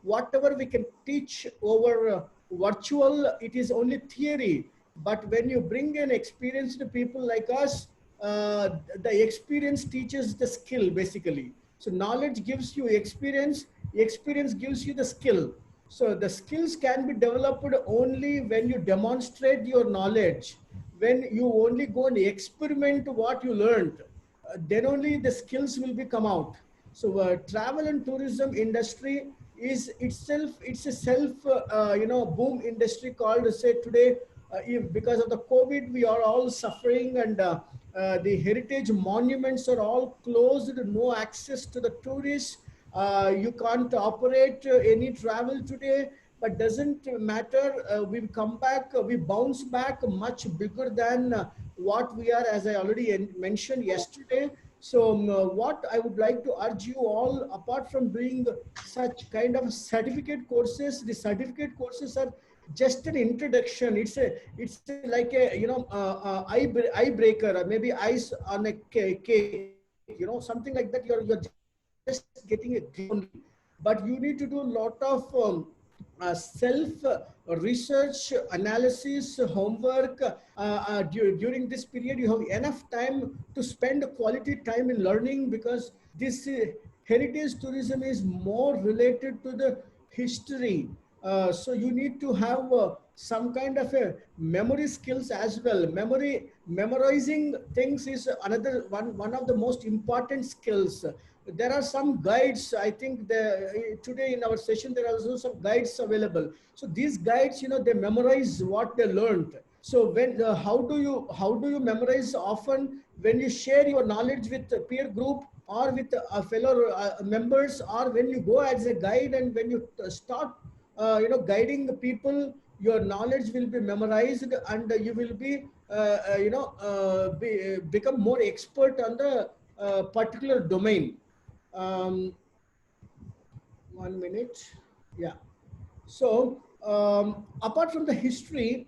whatever we can teach over virtual, it is only theory. But when you bring in experienced people like us, the experience teaches the skill basically. So knowledge gives you experience, experience gives you the skill. So the skills can be developed only when you demonstrate your knowledge, when you only go and experiment what you learned, then only the skills will be come out. So travel and tourism industry is itself, it's a self boom industry called, say today, if because of the COVID we are all suffering, and the heritage monuments are all closed, no access to the tourists, you can't operate any travel today. But doesn't matter, we come back, we bounce back much bigger than what we are, as I already mentioned yesterday. So what I would like to urge you all, apart from doing such kind of certificate courses, the certificate courses are just an introduction. It's like a eye breaker, maybe ice on a cake, something like that. You're just getting a glimpse only, but you need to do a lot of self research, analysis, homework. During this period, you have enough time to spend quality time in learning, because this heritage tourism is more related to the history. So you need to have some kind of a memory skills as well. Memorizing things is another one of the most important skills. There are some guides. I think today in our session there are also some guides available. So these guides, they memorize what they learned. So when how do you memorize? Often when you share your knowledge with a peer group, or with fellow members, or when you go as a guide, and when you start guiding the people, your knowledge will be memorized, and you will be become more expert on the particular domain. um, 1 minute. Yeah. So, apart from the history,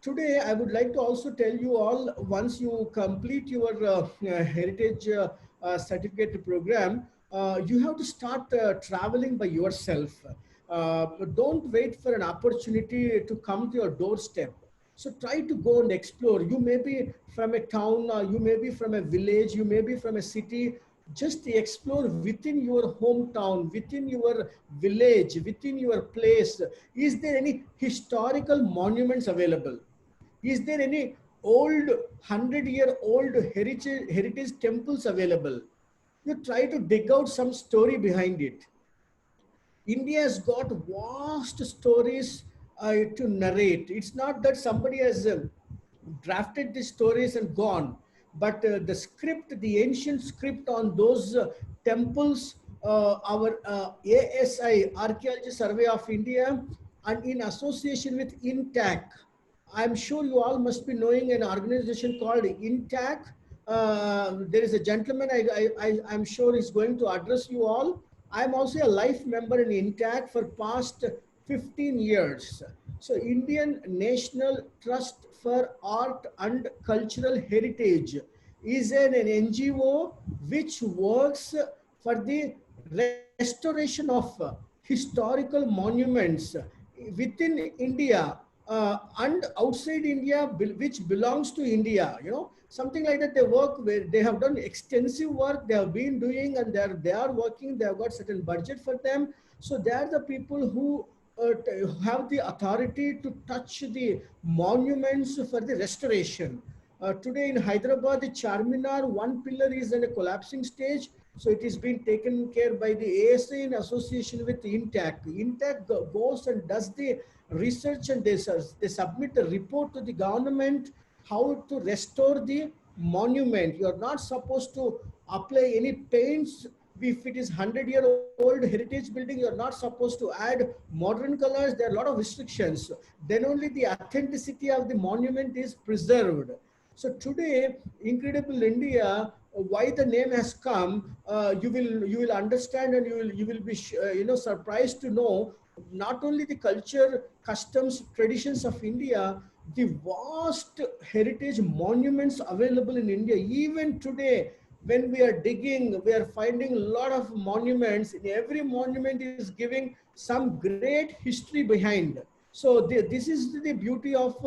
today I would like to also tell you all, once you complete your heritage certificate program, you have to start traveling by yourself. Don't wait for an opportunity to come to your doorstep. So try to go and explore. You may be from a town, you may be from a village, you may be from a city. Just explore within your hometown, within your village, within your place. Is there any historical monuments available? Is there any old 100-year-old heritage temples available? You try to dig out some story behind it. India has got vast stories to narrate. It's not that somebody has drafted the stories and gone, but the script, the ancient script on those temples, our ASI, Archaeology Survey of India, and in association with INTAC. I'm sure you all must be knowing an organization called INTAC. There is a gentleman I'm sure is going to address you all. I'm also a life member in INTAC for past 15 years. So Indian National Trust for Art and Cultural Heritage is an NGO which works for the restoration of historical monuments within India and outside India, which belongs to India, something like that. They work where they have done extensive work. They have been doing, and they are working. They have got certain budget for them. So they are the people who have the authority to touch the monuments for the restoration. Today in Hyderabad, the Charminar, one pillar is in a collapsing stage. So it is being taken care by the ASA in association with INTAC. INTAC goes and does the research, and they submit a report to the government how to restore the monument. You are not supposed to apply any paints. If it is 100-year-old heritage building, you're not supposed to add modern colors. There are a lot of restrictions. Then only the authenticity of the monument is preserved. So today, Incredible India, why the name has come, you will understand, and you will be surprised to know not only the culture, customs, traditions of India, the vast heritage monuments available in India. Even today, when we are digging, we are finding a lot of monuments. Every monument is giving some great history behind. So this is the beauty of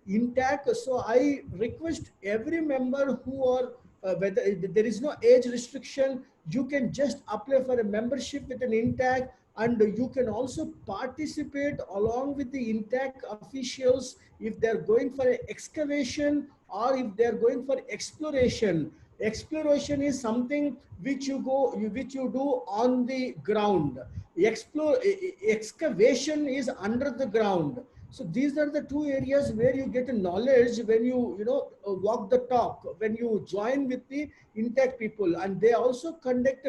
intact. So I request every member who are, whether there is no age restriction, you can just apply for a membership with an intact, and you can also participate along with the intact officials if they're going for an excavation or if they're going for exploration. Exploration is something which you do on the ground. Excavation is under the ground. So these are the two areas where you get a knowledge when you know walk the talk, when you join with the intact people. And they also conduct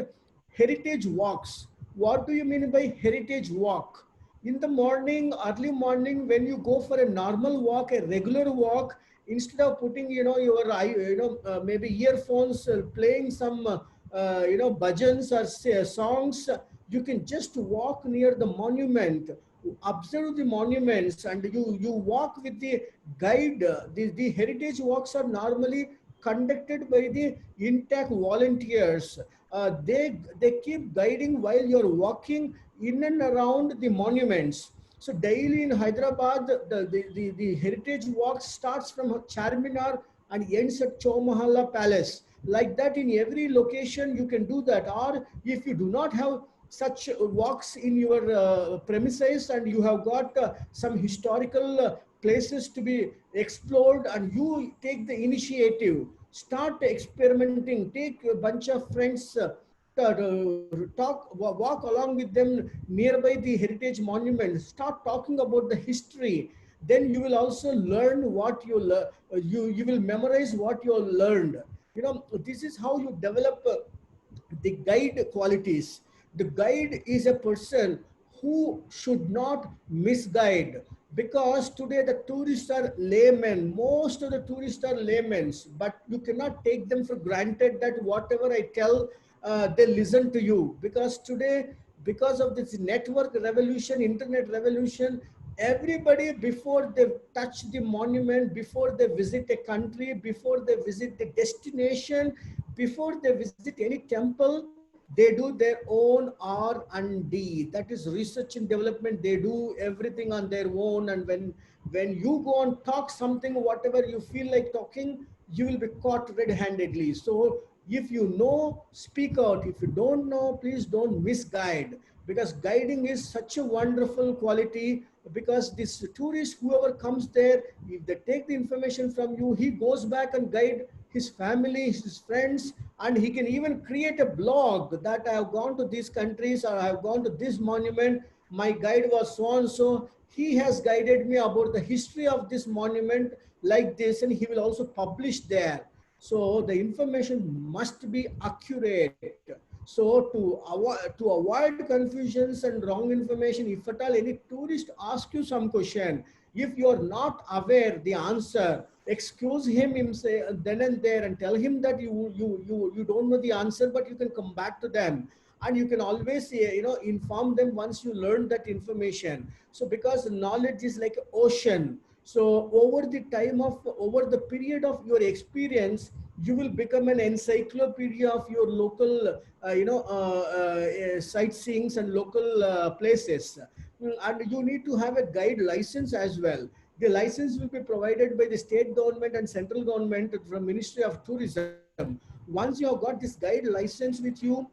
heritage walks. What do you mean by heritage walk? In the morning, early morning, when you go for a normal walk, a regular walk, instead of putting your maybe earphones, playing some bhajans or say, songs, you can just walk near the monument, observe the monuments, and you walk with the guide. The heritage walks are normally conducted by the intact volunteers. They keep guiding while you're walking in and around the monuments. So daily in Hyderabad, the heritage walk starts from Charminar and ends at Chowmahalla Palace. Like that, in every location, you can do that. Or if you do not have such walks in your premises, and you have got some historical places to be explored, and you take the initiative, start experimenting, take a bunch of friends, walk along with them nearby the heritage monument, start talking about the history. Then you will also learn what you will memorize what you learned. This is how you develop the guide qualities. The guide is a person who should not misguide, because today the tourists are laymen. Most of the tourists are laymen, but you cannot take them for granted that whatever I tell, they listen to you. Because today, because of this network revolution, internet revolution, everybody, before they touch the monument, before they visit a country, before they visit the destination, before they visit any temple, they do their own R&D. That is research and development. They do everything on their own. And when you go and talk something, whatever you feel like talking, you will be caught red-handedly. So if you know, speak out. If you don't know, please don't misguide, because guiding is such a wonderful quality. Because this tourist, whoever comes there, if they take the information from you, he goes back and guide his family, his friends, and he can even create a blog that I have gone to these countries, or I have gone to this monument. My guide was so and so. He has guided me about the history of this monument like this, and he will also publish there. So the information must be accurate. So to avoid confusions and wrong information, if at all any tourist asks you some question, if you are not aware the answer, excuse him say then and there, and tell him that you don't know the answer, but you can come back to them, and you can always inform them once you learn that information. So because knowledge is like ocean, so over the period of your experience, you will become an encyclopedia of your local sightseeings and local places. And you need to have a guide license as well. The license will be provided by the state government and central government from Ministry of Tourism. Once you have got this guide license with you,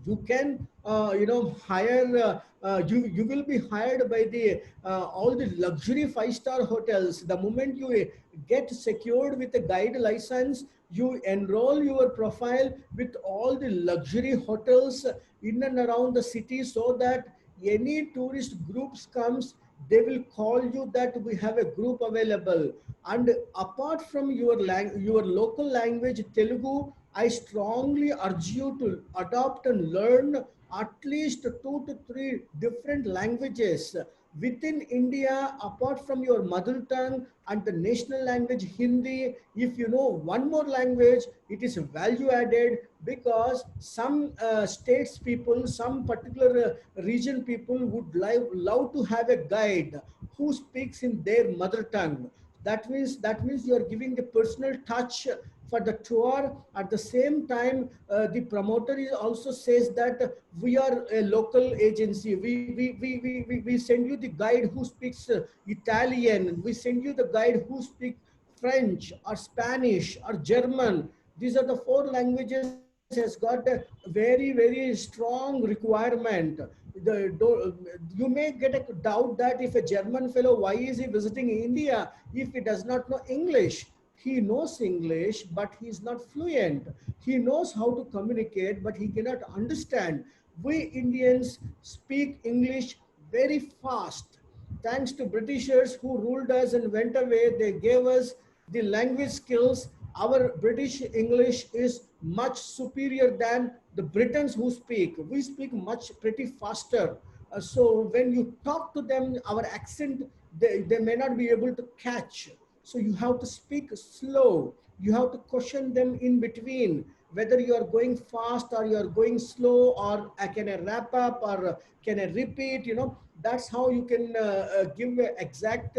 you can hire you will be hired by the all the luxury five-star hotels. The moment you get secured with a guide license, you enroll your profile with all the luxury hotels in and around the city, so that any tourist groups comes, they will call you that we have a group available. And apart from your local language Telugu, I strongly urge you to adopt and learn at least 2 to 3 different languages within India, apart from your mother tongue and the national language Hindi. If you know one more language, it is value added, because some states people, some particular region people would love to have a guide who speaks in their mother tongue. That means you are giving the personal touch for the tour. At the same time, the promoter is also says that we are a local agency. We send you the guide who speaks Italian. We send you the guide who speaks French or Spanish or German. These are the four languages has got a very strong requirement. You may get a doubt that if a German fellow, why is he visiting India if he does not know English? He knows English, but he is not fluent. He knows how to communicate, but he cannot understand. We Indians speak English very fast. Thanks to Britishers who ruled us and went away, they gave us the language skills. Our British English is much superior than the Britons who speak. We speak much pretty faster. So when you talk to them, our accent, they may not be able to catch. So you have to speak slow. You have to question them in between, whether you are going fast or you are going slow, or can I wrap up, or can I repeat, that's how you can give a exact,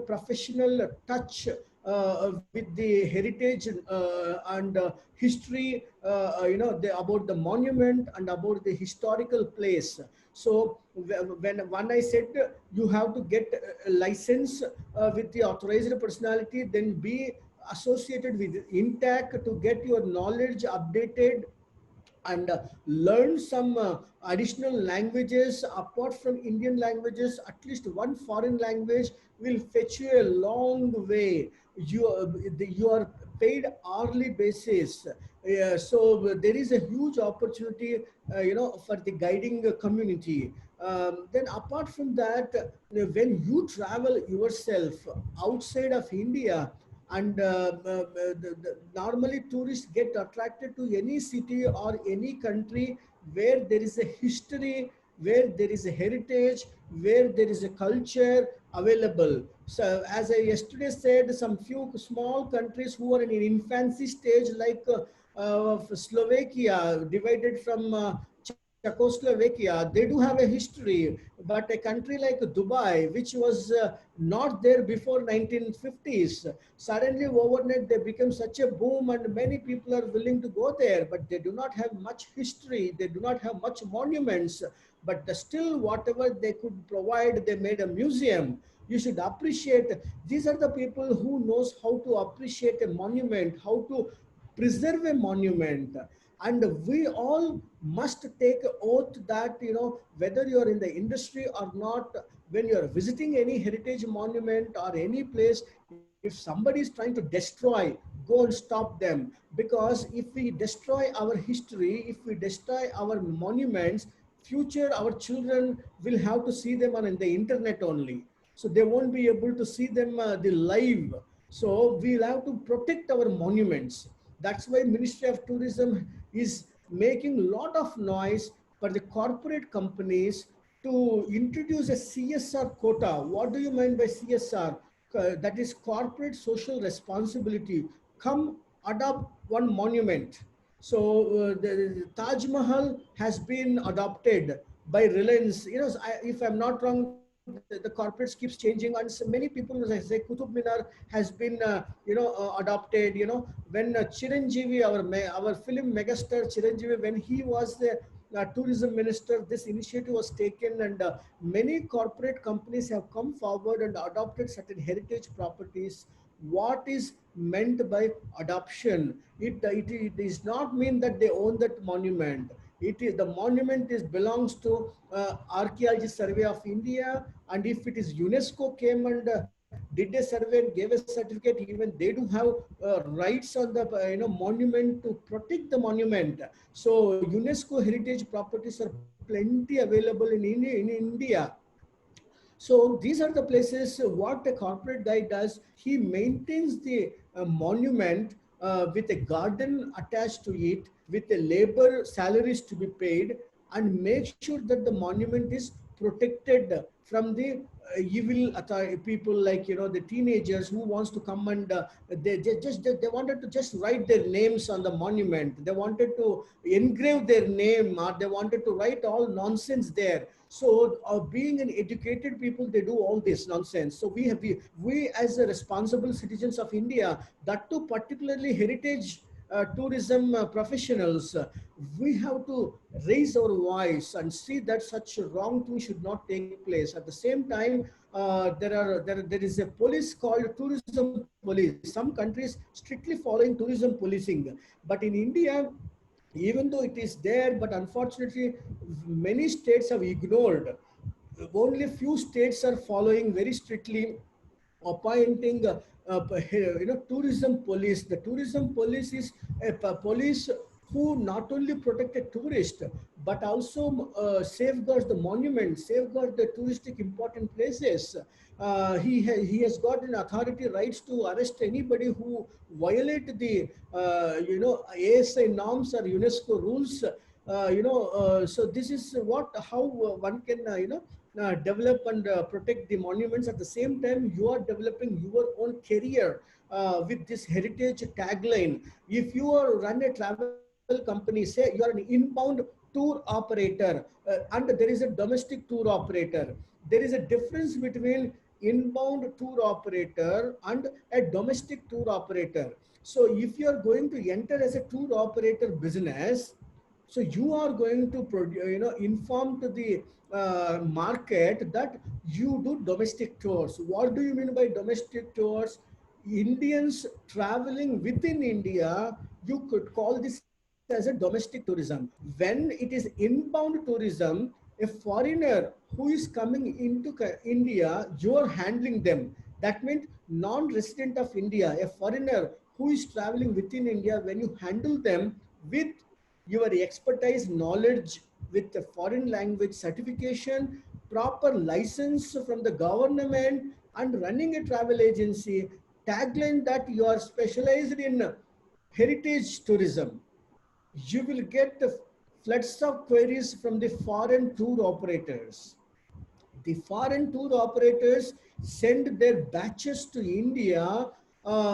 professional touch with the heritage and history, about the monument and about the historical place. So when I said you have to get a license with the authorized personality, then be associated with INTAC to get your knowledge updated and learn some additional languages apart from Indian languages. At least one foreign language will fetch you a long way. You are paid hourly basis. So there is a huge opportunity, for the guiding community. Then apart from that, when you travel yourself outside of India, and normally tourists get attracted to any city or any country where there is a history, where there is a heritage, where there is a culture available. So as I yesterday said, some few small countries who are in an infancy stage, like Slovakia, divided from Czechoslovakia, they do have a history. But a country like Dubai, which was not there before 1950s, suddenly overnight they become such a boom and many people are willing to go there, but they do not have much history, they do not have much monuments, but still whatever they could provide, they made a museum. You should appreciate. These are the people who knows how to appreciate a monument, how to preserve a monument. And we all must take an oath that, whether you're in the industry or not, when you're visiting any heritage monument or any place, if somebody is trying to destroy, go and stop them. Because if we destroy our history, if we destroy our monuments, future our children will have to see them on the internet only. So they won't be able to see them the live. So we'll have to protect our monuments. That's why Ministry of Tourism is making a lot of noise for the corporate companies to introduce a CSR quota. What do you mean by CSR? That is corporate social responsibility. Come adopt one monument. So the Taj Mahal has been adopted by Reliance. If I'm not wrong, the corporates keeps changing, and so many people, as I say, Qutub Minar has been, adopted. When Chiranjeevi, our film megastar Chiranjeevi, when he was the tourism minister, this initiative was taken, and many corporate companies have come forward and adopted certain heritage properties. What is meant by adoption? It does not mean that they own that monument. It is the monument is belongs to Archaeology Survey of India, and if it is UNESCO came and did a survey and gave a certificate, even they do have rights on the monument to protect the monument. So UNESCO heritage properties are plenty available in India. So these are the places. What a corporate guy does, he maintains the monument with a garden attached to it, with the labor salaries to be paid, and make sure that the monument is protected from the evil people, like the teenagers who wants to come and they wanted to just write their names on the monument. They wanted to engrave their name, or they wanted to write all nonsense there. So being an educated people, they do all this nonsense. So we as a responsible citizens of India, that too particularly heritage tourism professionals, we have to raise our voice and see that such a wrong thing should not take place. At the same time, there is a police called tourism police. Some countries strictly following tourism policing, but in India, even though it is there, but unfortunately many states have ignored. Only few states are following very strictly, appointing tourism police. The tourism police is a police who not only protect a tourist but also safeguards the monuments, safeguard the touristic important places. He has got an authority rights to arrest anybody who violate the ASI norms or UNESCO rules. So this is what how one can develop and protect the monuments. At the same time, you are developing your own career with this heritage tagline. If you are run a travel company, say you are an inbound tour operator, and there is a domestic tour operator, there is a difference between inbound tour operator and a domestic tour operator. So if you are going to enter as a tour operator business, so you are going to inform to the market that you do domestic tours. What do you mean by domestic tours? Indians traveling within India, you could call this as a domestic tourism. When it is inbound tourism, a foreigner who is coming into India, you are handling them. That means non-resident of India, a foreigner who is traveling within India, when you handle them with your expertise, knowledge, with a foreign language certification, proper license from the government, and running a travel agency, tagline that you are specialized in heritage tourism, you will get the floods of queries from the foreign tour operators. The foreign tour operators send their batches to India.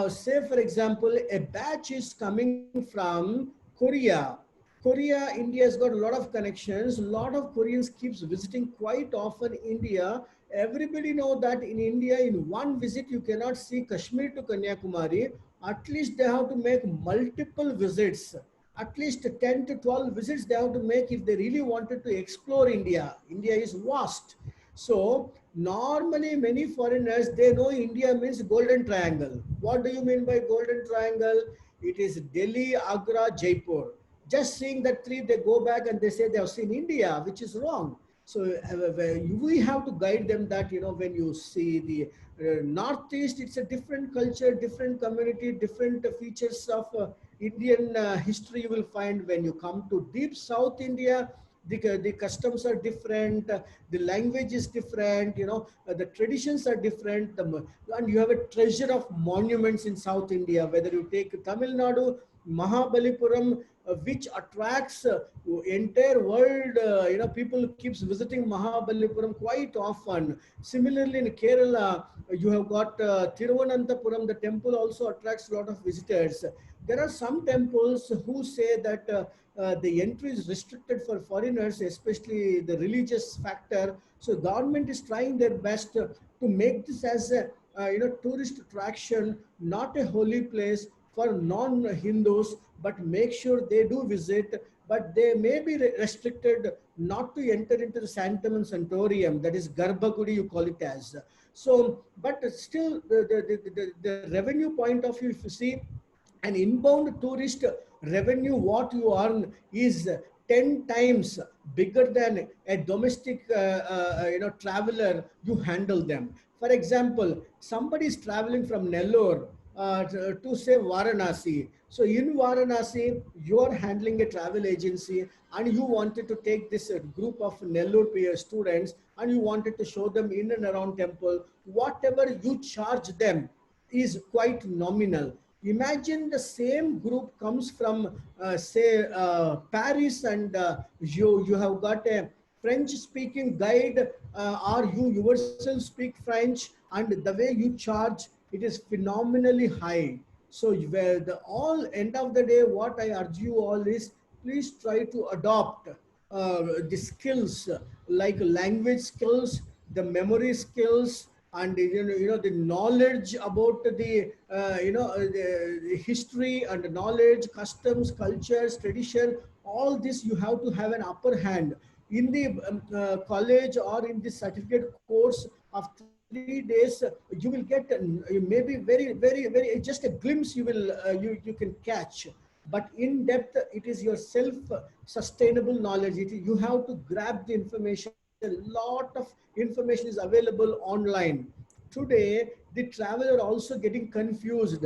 Say, for example, a batch is coming from Korea. India has got a lot of connections. A lot of Koreans keeps visiting quite often India. Everybody know that in India, in one visit, you cannot see Kashmir to Kanyakumari. At least they have to make multiple visits. At least 10 to 12 visits they have to make if they really wanted to explore India. India is vast. So normally many foreigners, they know India means golden triangle. What do you mean by golden triangle? It is Delhi, Agra, Jaipur. Just seeing that three, they go back and they say they have seen India, which is wrong. So we have to guide them that, when you see the Northeast, it's a different culture, different community, different features of Indian history you will find. When you come to deep South India, the customs are different, the language is different, the traditions are different, and you have a treasure of monuments in South India. Whether you take Tamil Nadu, Mahabalipuram, which attracts entire world, people keeps visiting Mahabalipuram quite often. Similarly, in Kerala, you have got Thiruvananthapuram. The temple also attracts a lot of visitors. There are some temples who say that the entry is restricted for foreigners, especially the religious factor. So government is trying their best to make this as a tourist attraction, not a holy place for non-Hindus, but make sure they do visit. But they may be restricted not to enter into the Sanctum and Santorium, that is Garbhagudi, you call it as. So, but still, the revenue point of view, if you see, an inbound tourist revenue what you earn is 10 times bigger than a domestic traveler. You handle them. For example, somebody is traveling from Nellore to say Varanasi. So in Varanasi, you are handling a travel agency and you wanted to take this group of Nellore peer students and you wanted to show them in and around temple. Whatever you charge them is quite nominal. Imagine the same group comes from, say, Paris, and you have got a French speaking guide, or you yourself speak French, and the way you charge, it is phenomenally high. So where the all end of the day, what I urge you all is, please try to adopt the skills like language skills, the memory skills, and the knowledge about the the history and knowledge, customs, cultures, tradition. All this you have to have an upper hand in the college or in the certificate course of 3 days. You will get maybe very just a glimpse you will you can catch, but in depth it is your self sustainable knowledge. You have to grab the information. Lot of information is available online. Today the traveler also getting confused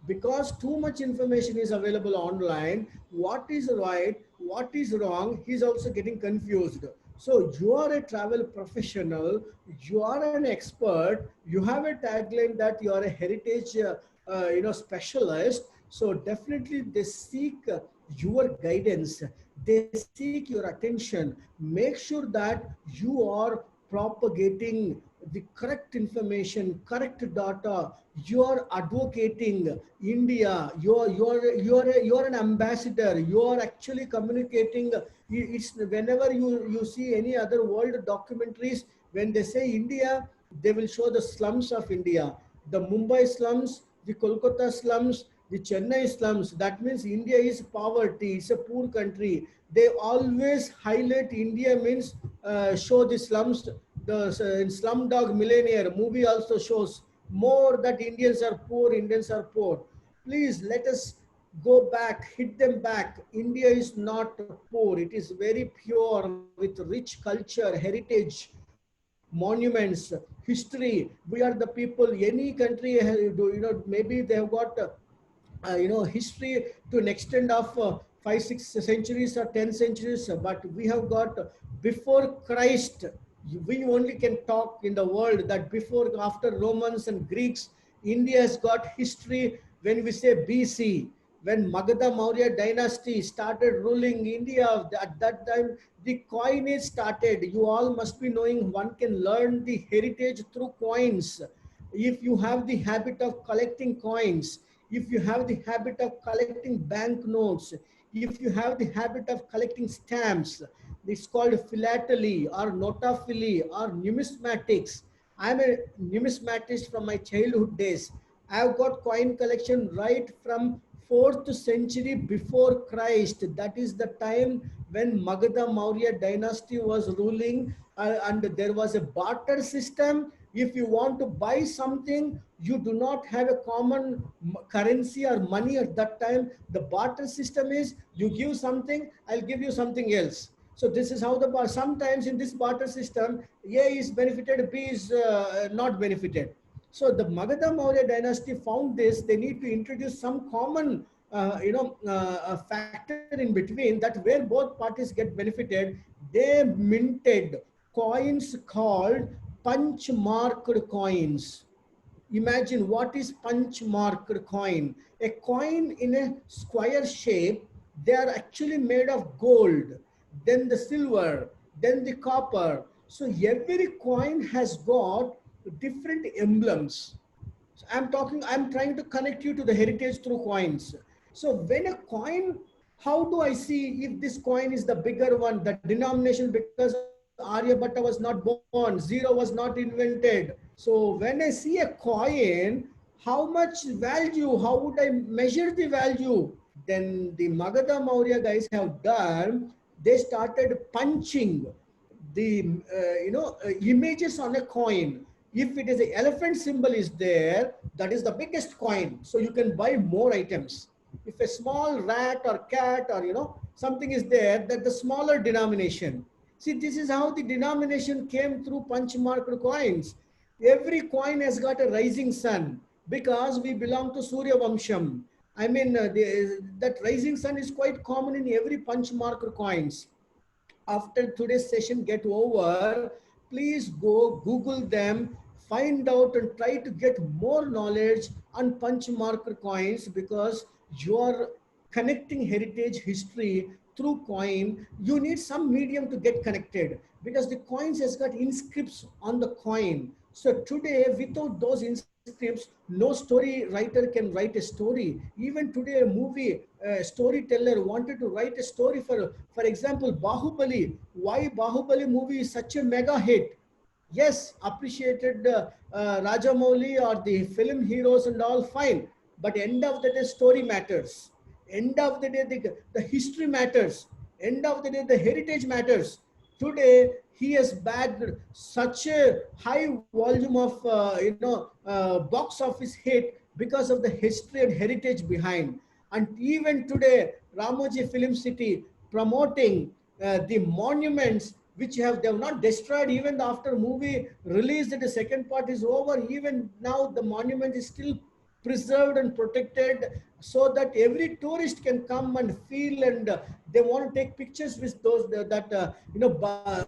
because too much information is available online. What is right, what is wrong, he's also getting confused. So you are a travel professional, you are an expert, you have a tagline that you are a heritage specialist. So definitely they seek your guidance, they seek your attention. Make sure that you are propagating the correct information, correct data. You are advocating India. You are an ambassador. You are actually communicating. It's whenever you see any other world documentaries, when they say India, they will show the slums of India, the Mumbai slums, the Kolkata slums, the Chennai slums. That means India is poverty. It's a poor country. They always highlight India means show the slums. The in Slumdog Millionaire movie also shows more that Indians are poor. Indians are poor. Please let us go back, hit them back. India is not poor. It is very pure with rich culture, heritage, monuments, history. We are the people. Any country, maybe they have got history to an extent of 5 6 centuries or 10 centuries, but we have got before Christ. We only can talk in the world that before, after Romans and Greeks, India has got history. When we say BC, when Magadha Maurya dynasty started ruling India, at that time the coinage started. You all must be knowing one can learn the heritage through coins. If you have the habit of collecting coins, if you have the habit of collecting banknotes, if you have the habit of collecting stamps, it's called philately or notaphily or numismatics. I'm a numismatist from my childhood days. I've got coin collection right from 4th century before Christ. That is the time when Magadha Maurya dynasty was ruling, and there was a barter system. If you want to buy something, you do not have a common currency or money at that time. The barter system is you give something, I'll give you something else. So this is how the sometimes in this barter system, A is benefited, B is not benefited. So the Magadha Maurya dynasty found this. They need to introduce some common, factor in between, that where both parties get benefited. They minted coins called punch marked coins. Imagine what is punch marked coin. A coin in a square shape, they are actually made of gold, then the silver, then the copper. So every coin has got different emblems. So I'm trying to connect you to the heritage through coins. So when a coin, how do I see if this coin is the bigger one, the denomination, because Aryabhatta was not born, zero was not invented. So when I see a coin, how much value, how would I measure the value? Then the Magadha Maurya guys have done, they started punching the images on a coin. If it is an elephant symbol is there, that is the biggest coin, so you can buy more items. If a small rat or cat or something is there, that the smaller denomination. See, this is how the denomination came through punch marked coins. Every coin has got a rising sun because we belong to Surya Vamsham. I mean, that rising sun is quite common in every punch marked coins. After today's session get over, please go Google them, find out and try to get more knowledge on punch marker coins, because you are connecting heritage history through coin. You need some medium to get connected because the coins has got inscripts on the coin. So today, without those inscripts, scripts, no story writer can write a story. Even today, a movie storyteller wanted to write a story for example, Bahubali. Why Bahubali movie is such a mega hit? Yes, appreciated Rajamouli or the film heroes and all fine, but end of the day, story matters. End of the day, the history matters. End of the day, the heritage matters. Today, he has bagged such a high volume of box office hit because of the history and heritage behind. And even today, Ramoji Film City promoting the monuments which they have not destroyed even after movie released. The second part is over. Even now, the monument is still preserved and protected so that every tourist can come and feel, and they want to take pictures with those that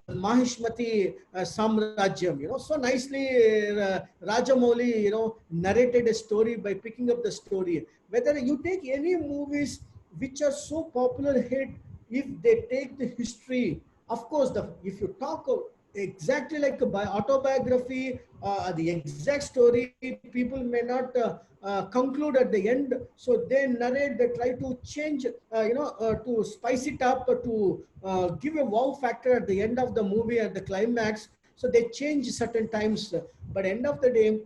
Mahishmati Samrajyam, so nicely Rajamouli narrated a story by picking up the story. Whether you take any movies which are so popular hit, if they take the history, of course, if you talk exactly like a autobiography, the exact story, people may not conclude at the end. So they narrate, they try to change, to spice it up, to give a wow factor at the end of the movie, at the climax. So they change certain times. But end of the day,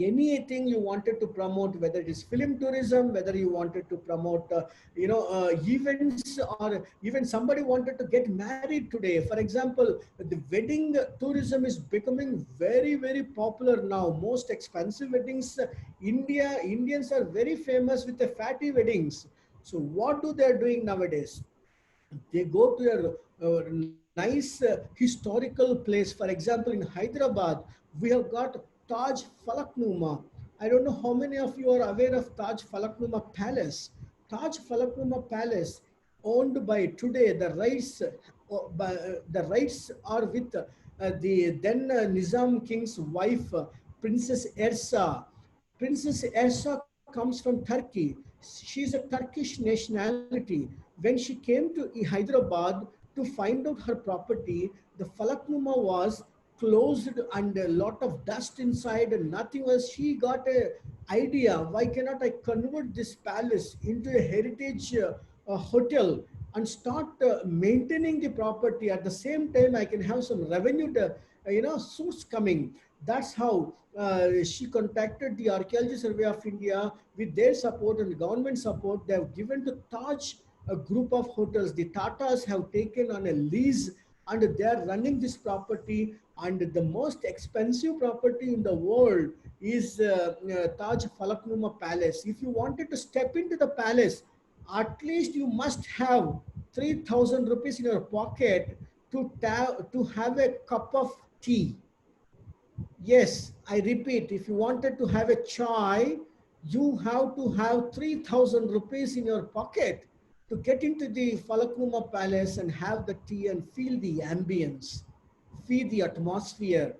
anything you wanted to promote, whether it is film tourism, whether you wanted to promote events, or even somebody wanted to get married today, for example, the wedding tourism is becoming very, very popular now. Most expensive weddings, Indians are very famous with the fatty weddings. So what do they are doing nowadays? They go to a nice historical place. For example, in Hyderabad, we have got Taj Falak Numa. I don't know how many of you are aware of Taj Falak Numa Palace. Taj Falak Numa Palace, owned by today, the rights are with the then Nizam King's wife, Princess Ersa. Princess Ersa comes from Turkey. She's a Turkish nationality. When she came to Hyderabad to find out her property, the Falaknuma was closed and a lot of dust inside and nothing was. She got a idea, why cannot I convert this palace into a heritage hotel and start maintaining the property? At the same time, I can have some revenue source coming. That's how she contacted the Archaeology Survey of India. With their support and government support, they have given to Taj a group of hotels. The Tatas have taken on a lease and they are running this property. And the most expensive property in the world is Taj Falaknuma Palace. If you wanted to step into the palace, at least you must have 3,000 rupees in your pocket to have a cup of tea. Yes, I repeat, if you wanted to have a chai, you have to have 3,000 rupees in your pocket to get into the Falaknuma Palace and have the tea and feel the ambience, feel the atmosphere.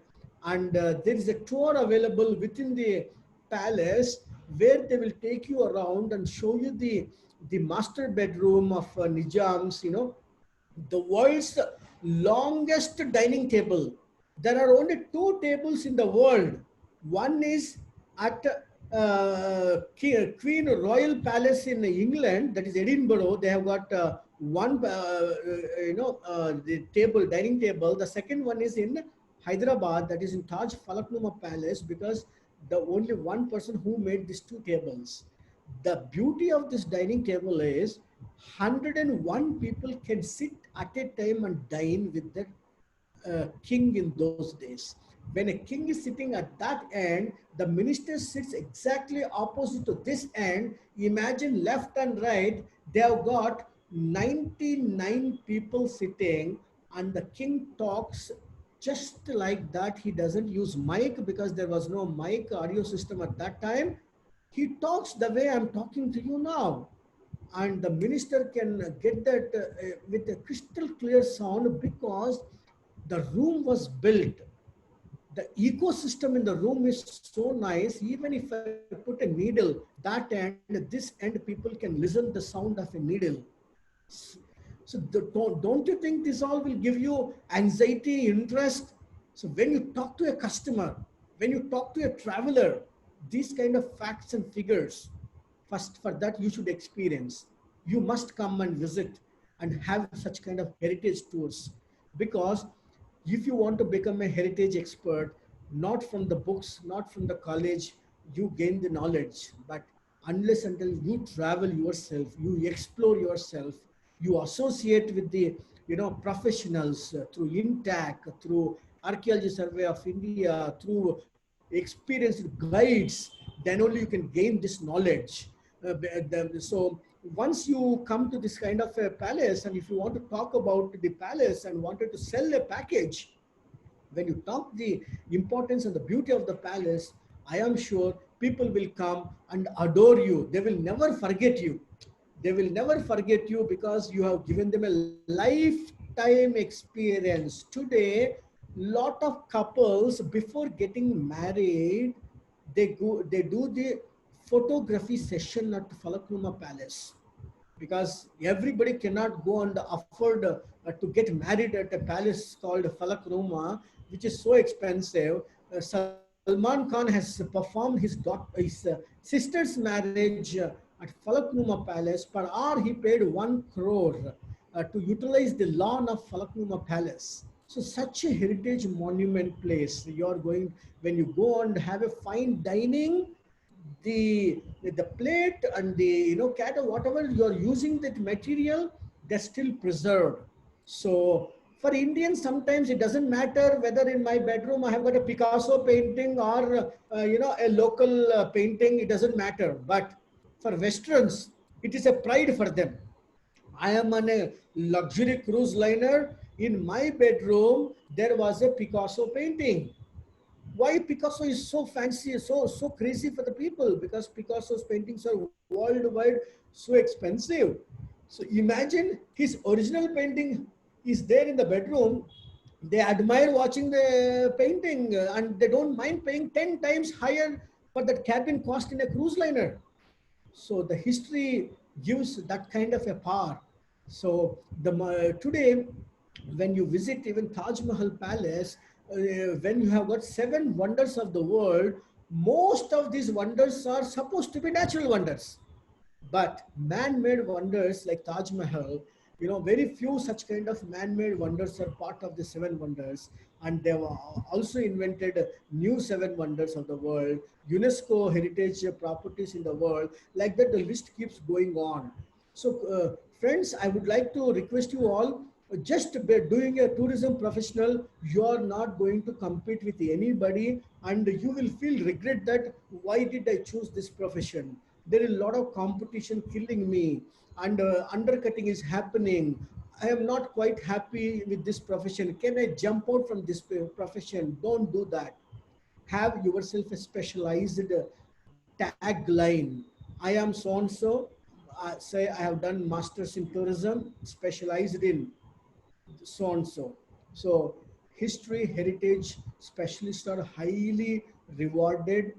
And there is a tour available within the palace where they will take you around and show you the master bedroom of Nizam's, the world's longest dining table. There are only two tables in the world. One is at Queen Royal Palace in England, that is Edinburgh. They have got the table, dining table. The second one is in Hyderabad, that is in Taj Falaknuma Palace, because the only one person who made these two tables. The beauty of this dining table is 101 people can sit at a time and dine with the king in those days. When a king is sitting at that end, the minister sits exactly opposite to this end. Imagine left and right, they have got 99 people sitting, and the king talks just like that. He doesn't use mic because there was no mic audio system at that time. He talks the way I'm talking to you now, and the minister can get that with a crystal clear sound because the room was built. The ecosystem in the room is so nice. Even if I put a needle that end, this end, people can listen the sound of a needle. So don't you think this all will give you anxiety, interest? So when you talk to a customer, when you talk to a traveler, these kind of facts and figures, first for that you should experience. You must come and visit and have such kind of heritage tours, because if you want to become a heritage expert, not from the books, not from the college, you gain the knowledge, but unless until you travel yourself, you explore yourself, you associate with the professionals through INTAC, through Archaeology Survey of India, through experienced guides, then only you can gain this knowledge. So once you come to this kind of a palace, and if you want to talk about the palace and wanted to sell a package, when you talk the importance and the beauty of the palace, I am sure people will come and adore you. They will never forget you. They will never forget you because you have given them a lifetime experience. Today, lot of couples before getting married, they do the photography session at Falaknuma Palace, because everybody cannot go and afford to get married at a palace called Falak Roma, which is so expensive. Salman Khan has performed his sister's marriage at Falak Roma Palace. Per hour, he paid 1 crore to utilize the lawn of Falak Roma Palace. So such a heritage monument place. You are going, when you go and have a fine dining, the plate and the cat or whatever you are using, that material, they're still preserved. So for Indians, sometimes it doesn't matter whether in my bedroom I have got a Picasso painting or a local painting. It doesn't matter. But for Westerns, it is a pride for them. I am on a luxury cruise liner. In my bedroom, there was a Picasso painting. Why Picasso is so fancy, so crazy for the people? Because Picasso's paintings are worldwide so expensive. So imagine his original painting is there in the bedroom. They admire watching the painting, and they don't mind paying 10 times higher for that cabin cost in a cruise liner. So the history gives that kind of a power. So today, when you visit even Taj Mahal Palace, when you have got 7 wonders of the world, most of these wonders are supposed to be natural wonders. But man-made wonders like Taj Mahal, very few such kind of man-made wonders are part of the 7 wonders. And they have also invented new 7 wonders of the world, UNESCO heritage properties in the world. Like that, the list keeps going on. So, friends, I would like to request you all, just by doing a tourism professional, you are not going to compete with anybody, and you will feel regret that why did I choose this profession? There is a lot of competition killing me, and undercutting is happening. I am not quite happy with this profession. Can I jump out from this profession? Don't do that. Have yourself a specialized tagline. I am so and so. Say I have done masters in tourism, specialized in so and so. So history, heritage specialists are highly rewarded,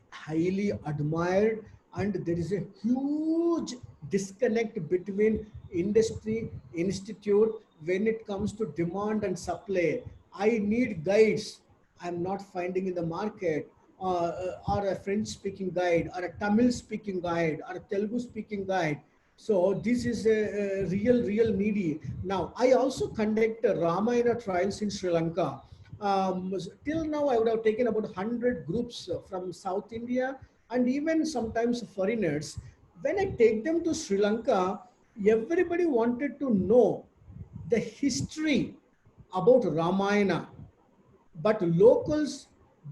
highly admired, and there is a huge disconnect between industry, institute when it comes to demand and supply. I need guides. I'm not finding in the market, or a French speaking guide, or a Tamil speaking guide, or a Telugu speaking guide. So this is a real needy. Now, I also conduct Ramayana trials in Sri Lanka. Till now, I would have taken about 100 groups from South India and even sometimes foreigners. When I take them to Sri Lanka, everybody wanted to know the history about Ramayana, but locals,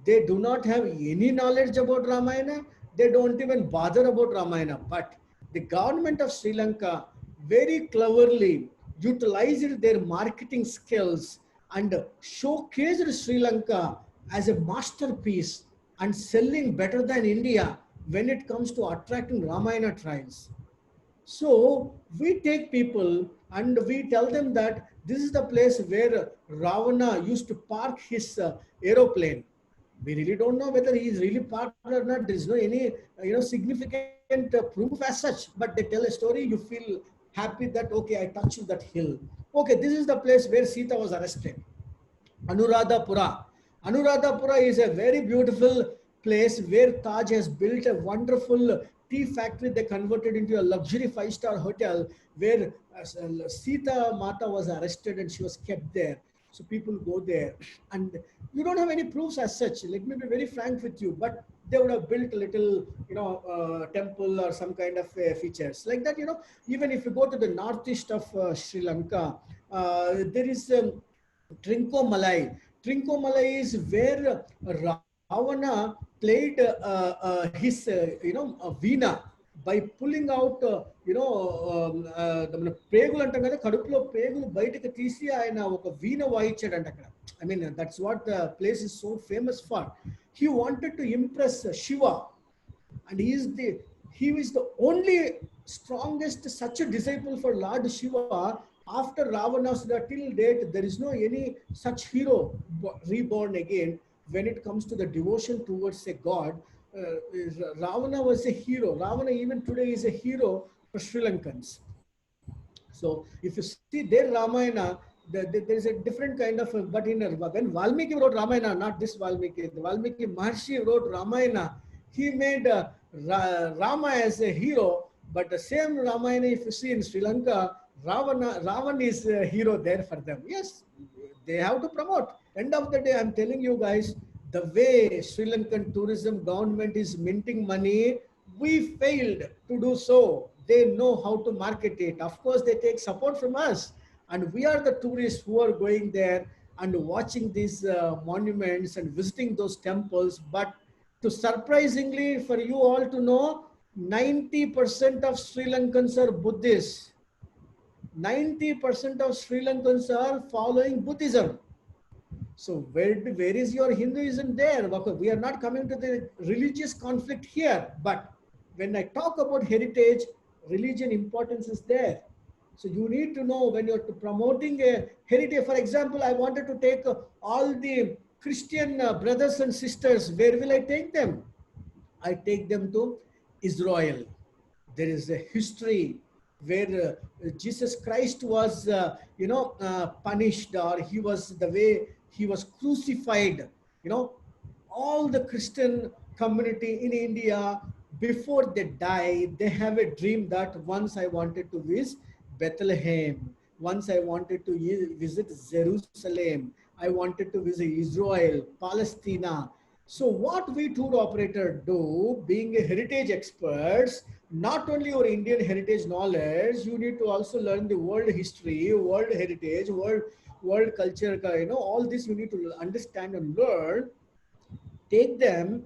they do not have any knowledge about Ramayana. They don't even bother about Ramayana. But the government of Sri Lanka very cleverly utilized their marketing skills and showcased Sri Lanka as a masterpiece and selling better than India when it comes to attracting Ramayana trials. So we take people and we tell them that this is the place where Ravana used to park his aeroplane. We really don't know whether he is really parked or not. There is no any significant proof as such. But they tell a story. You feel happy that okay, I touched that hill. Okay, this is the place where Sita was arrested. Anuradhapura. Anuradhapura is a very beautiful place where Taj has built a wonderful tea factory. They converted into a luxury five-star hotel where Sita Mata was arrested and she was kept there. So people go there, and you don't have any proofs as such. Let me be very frank with you, but they would have built a little, temple or some kind of features like that. Even if you go to the northeast of Sri Lanka, there is Trincomalee. Trincomalee is where Ravana played his, veena by pulling out, మన పేగులు అంటాం కదా, కడుపులో పేగులు బయటకు తీసి ఆయన ఒక వీణ వాయించాడంట అక్కడ. I mean, that's what the place is so famous for. He wanted to impress Shiva, and he is the only strongest such a disciple for Lord Shiva. After Ravanasura till date, there is no any such hero reborn again when it comes to the devotion towards a god. Ravana was a hero. Ravana even today is a hero for Sri Lankans. So if you see their Ramayana, there is a different kind of, but when Valmiki wrote Ramayana, not this Valmiki, the Valmiki Maharshi wrote Ramayana, he made Rama as a hero, but the same Ramayana, if you see in Sri Lanka, Ravan is a hero there for them. Yes, they have to promote. End of the day, I'm telling you guys, the way Sri Lankan tourism government is minting money, we failed to do so. They know how to market it. Of course, they take support from us, and we are the tourists who are going there and watching these monuments and visiting those temples. But to surprisingly for you all to know, 90% of Sri Lankans are Buddhists. 90% of Sri Lankans are following Buddhism. So where is your Hinduism there? We are not coming to the religious conflict here. But when I talk about heritage, religion importance is there. So you need to know when you're promoting a heritage. For example, I wanted to take all the Christian brothers and sisters. Where will I take them? I take them to Israel. There is a history where Jesus Christ was, punished, or he was the way he was crucified. All the Christian community in India, before they die, they have a dream that once I wanted to visit Bethlehem, once I wanted to visit Jerusalem, I wanted to visit Israel, Palestine. So what we tour operator do, being a heritage experts, not only your Indian heritage knowledge, you need to also learn the world history, world heritage, world culture, all this you need to understand and learn. Take them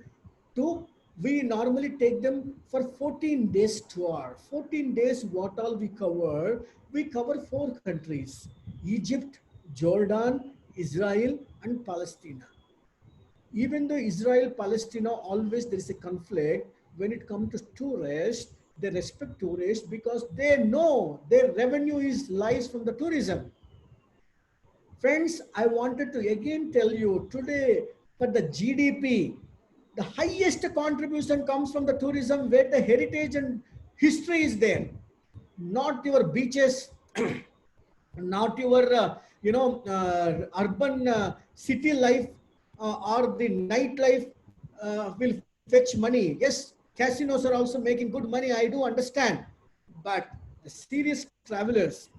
to, we normally take them for 14 days tour. 14 days, what all we cover 4 countries: Egypt, Jordan, Israel, and Palestine. Even though Israel, Palestine, always there is a conflict. When it comes to tourists, they respect tourists because they know their revenue lies from the tourism. Friends, I wanted to again tell you today, for the GDP, the highest contribution comes from the tourism, where the heritage and history is there. Not your beaches, not your, urban city life or the nightlife will fetch money. Yes, casinos are also making good money, I do understand. But the serious travelers,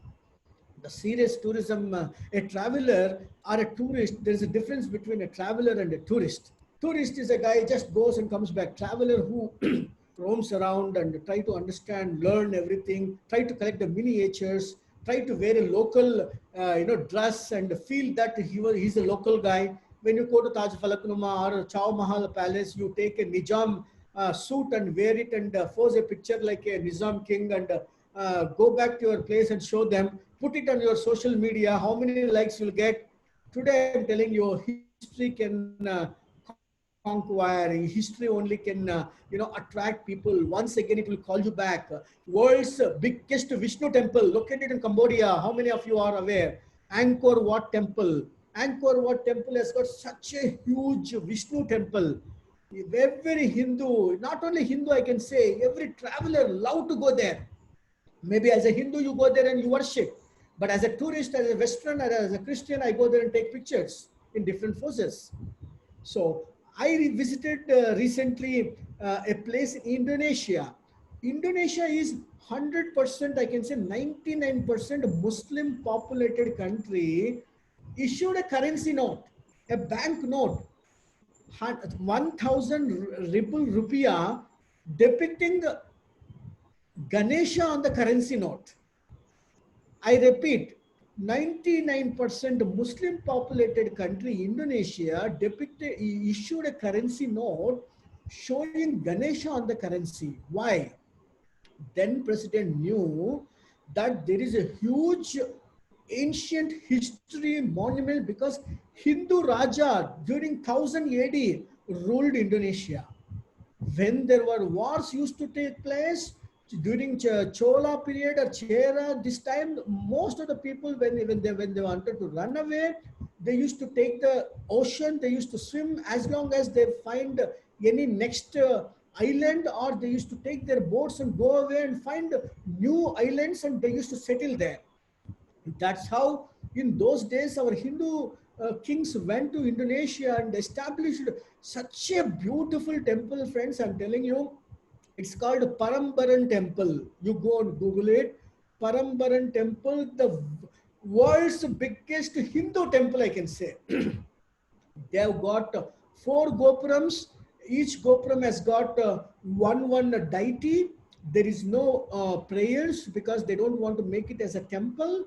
the serious tourism, a traveler or a tourist, there is a difference between a traveler and a tourist. Tourist is a guy just goes and comes back. Traveler who roams around and try to understand, learn everything, try to collect the miniatures, try to wear a local, dress and feel that he's a local guy. When you go to Taj Falaknuma or Chow Mahal Palace, you take a Nizam suit and wear it and pose a picture like a Nizam king and go back to your place and show them. Put it on your social media. How many likes you'll get? Today I'm telling you, history can conquer. History only can, attract people. Once again, it will call you back. World's biggest Vishnu temple located in Cambodia. How many of you are aware? Angkor Wat temple. Angkor Wat temple has got such a huge Vishnu temple. Every Hindu, not only Hindu, I can say, every traveler love to go there. Maybe as a Hindu, you go there and you worship. But as a tourist, as a Westerner, as a Christian, I go there and take pictures in different poses. So I visited recently a place in Indonesia. Indonesia is 100%, I can say 99% Muslim populated country, issued a currency note, a bank note, 1000 rupiah, depicting Ganesha on the currency note. I repeat, 99% Muslim populated country, Indonesia, issued a currency note showing Ganesha on the currency. Why? Then President knew that there is a huge ancient history monument because Hindu Raja during 1000 AD ruled Indonesia. When there were wars used to take place during Chola period or Chera, this time most of the people when they wanted to run away, they used to take the ocean, they used to swim as long as they find any next island, or they used to take their boats and go away and find new islands and they used to settle there. That's how in those days our Hindu kings went to Indonesia and established such a beautiful temple, friends. I'm telling you, it's called Parambaran Temple. You go and Google it. Parambaran Temple, the world's biggest Hindu temple, I can say. They have got four gopurams. Each gopuram has got one deity. There is no prayers because they don't want to make it as a temple.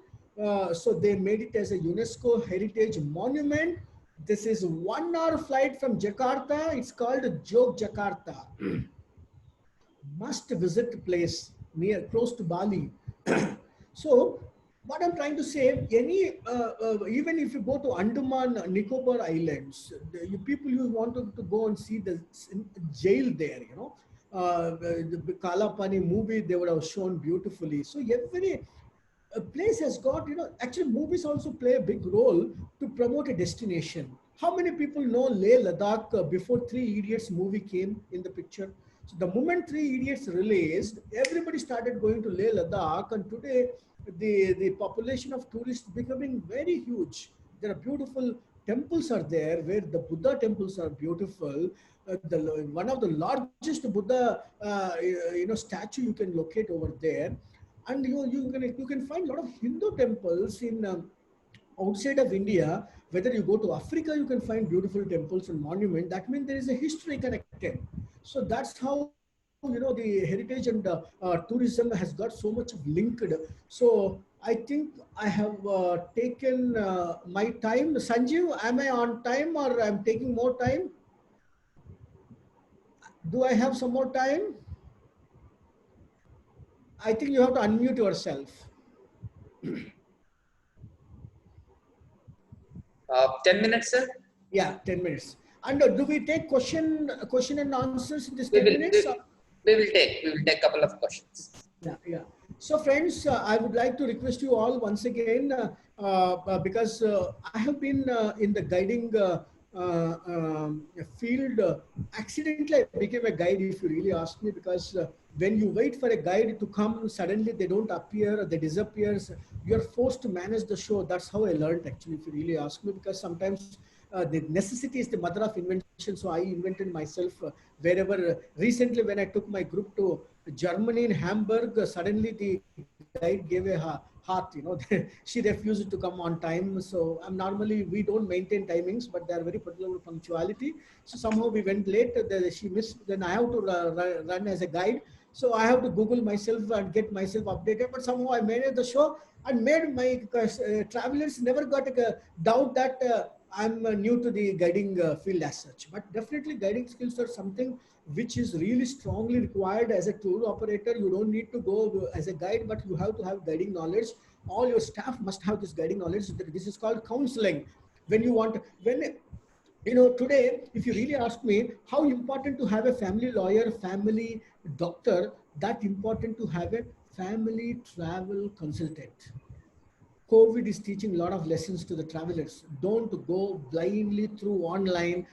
So they made it as a UNESCO heritage monument. This is 1 hour flight from Jakarta. It's called Jogjakarta. Must visit place near close to Bali. So what I'm trying to say, even if you go to Andaman Nicobar Islands, people you want to go and see the jail there, the Kalapani movie they would have shown beautifully. So every a place has got, actually movies also play a big role to promote a destination. How many people know Leh Ladakh before Three Idiots movie came in the picture? So the moment Three Idiots released, everybody started going to Leh Ladakh, and today the population of tourists becoming very huge. There are beautiful temples are there where the Buddha temples are beautiful. One of the largest Buddha statue you can locate over there, and you can find a lot of Hindu temples in outside of India. Whether you go to Africa, you can find beautiful temples and monuments. That means there is a history connected. So that's how the heritage and tourism has got so much of linked. So I think I have taken my time. Sanjeev, am I on time or I'm taking more time? Do I have some more time? I think you have to unmute yourself. 10 minutes, sir? Yeah, 10 minutes. And do we take question and answers in this We 10 will, minutes? we will take a couple of questions. Yeah, yeah. So friends, I would like to request you all once again, because I have been in the guiding field. Accidentally, I became a guide, if you really ask me, because when you wait for a guide to come, suddenly they don't appear, or they disappear. You're forced to manage the show. That's how I learned, actually, if you really ask me, because sometimes the necessity is the mother of invention. So I invented myself wherever. Recently, when I took my group to Germany in Hamburg, suddenly the guide gave a heart. She refused to come on time. So I'm normally, we don't maintain timings, but they are very particular with punctuality. So somehow we went late. She missed. Then I have to run as a guide. So I have to Google myself and get myself updated. But somehow I managed the show and made my travelers never got a doubt that I'm new to the guiding field as such. But definitely guiding skills are something which is really strongly required as a tour operator. You don't need to go as a guide, but you have to have guiding knowledge. All your staff must have this guiding knowledge. This is called counseling. Today, if you really ask me how important to have a family lawyer, family doctor, that important to have a family travel consultant. COVID is teaching a lot of lessons to the travelers. Don't go blindly through online,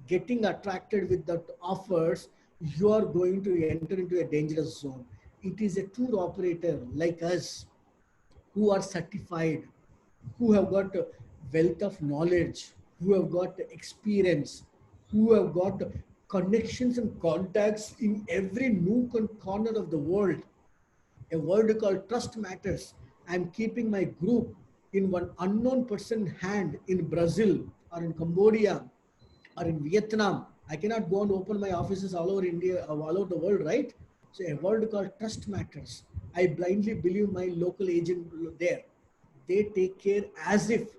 getting attracted with the offers. You are going to enter into a dangerous zone. It is a tour operator like us who are certified, who have got a wealth of knowledge, who have got experience. who have got connections and contacts in every nook and corner of the world. A word called trust matters. I'm keeping my group in one unknown person hand in Brazil or in Cambodia or in Vietnam. I cannot go and open my offices all over India, all over the world, right? So a word called trust matters. I blindly believe my local agent there. They take care as if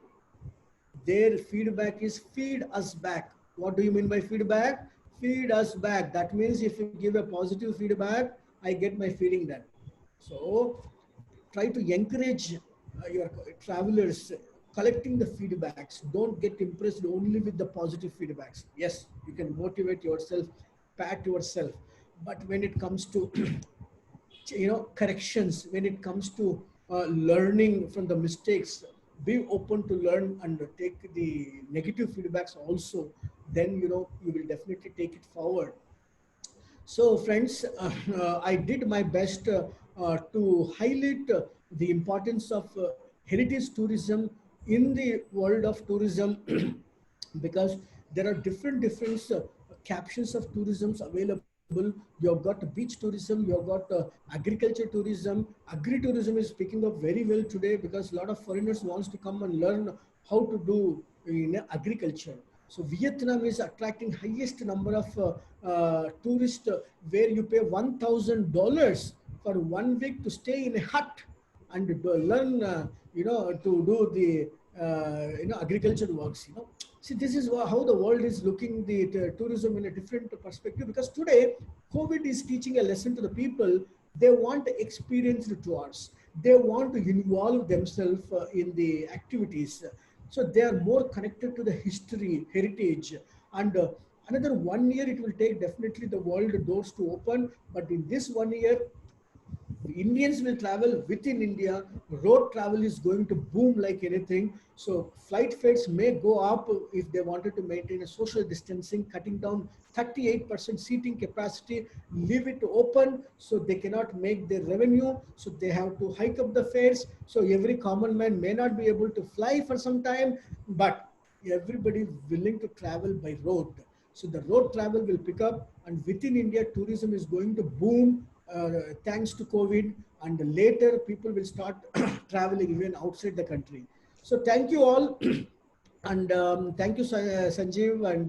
their feedback is feed us back. What do you mean by feedback? Feed us back. That means if you give a positive feedback, I get my feeding done. So try to encourage your travelers collecting the feedbacks. Don't get impressed only with the positive feedbacks. Yes, you can motivate yourself, pat yourself, but when it comes to corrections, when it comes to learning from the mistakes, be open to learn and take the negative feedbacks also. Then you will definitely take it forward. So, friends, I did my best to highlight the importance of heritage tourism in the world of tourism because there are different captions of tourisms available. You have got beach tourism, you have got agriculture tourism. Agri-tourism is picking up very well today because a lot of foreigners wants to come and learn how to do agriculture. So Vietnam is attracting highest number of tourists where you pay $1,000 for 1 week to stay in a hut and to learn, to do the, agriculture works. See, this is how the world is looking the tourism in a different perspective because today COVID is teaching a lesson to the people. They want experienced tours. They want to involve themselves in the activities. So they are more connected to the history, heritage, and another 1 year it will take definitely the world doors to open. But in this 1 year, Indians will travel within India. Road travel is going to boom like anything. So flight fares may go up if they wanted to maintain a social distancing, cutting down 38% seating capacity, leave it open so they cannot make their revenue. So they have to hike up the fares. So every common man may not be able to fly for some time, but everybody is willing to travel by road. So the road travel will pick up, and within India, tourism is going to boom thanks to COVID. And later, people will start traveling even outside the country. So thank you all, and thank you, Sanjeev and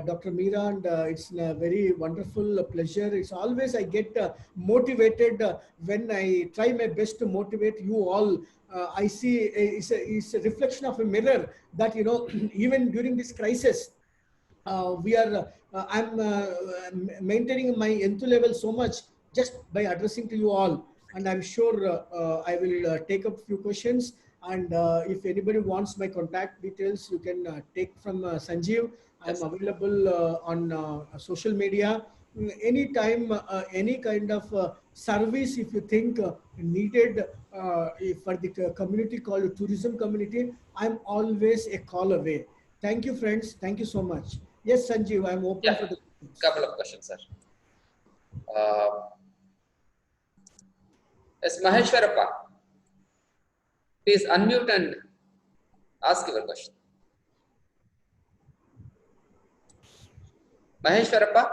Dr. Meera. And it's a very wonderful pleasure. It's always I get motivated when I try my best to motivate you all. I see it's a reflection of a mirror that even during this crisis I'm maintaining my enthu level so much just by addressing to you all. And I'm sure I will take up few questions. And if anybody wants my contact details, you can take from Sanjeev. I'm Yes. available on social media. Anytime, any kind of service if you think needed for the community called tourism community, I'm always a call away. Thank you, friends. Thank you so much. Yes, Sanjeev, I'm open Yeah. for the questions. Couple of questions, sir. Yes, Maheshwarappa. Please unmute and ask your question. Maheshwarappa,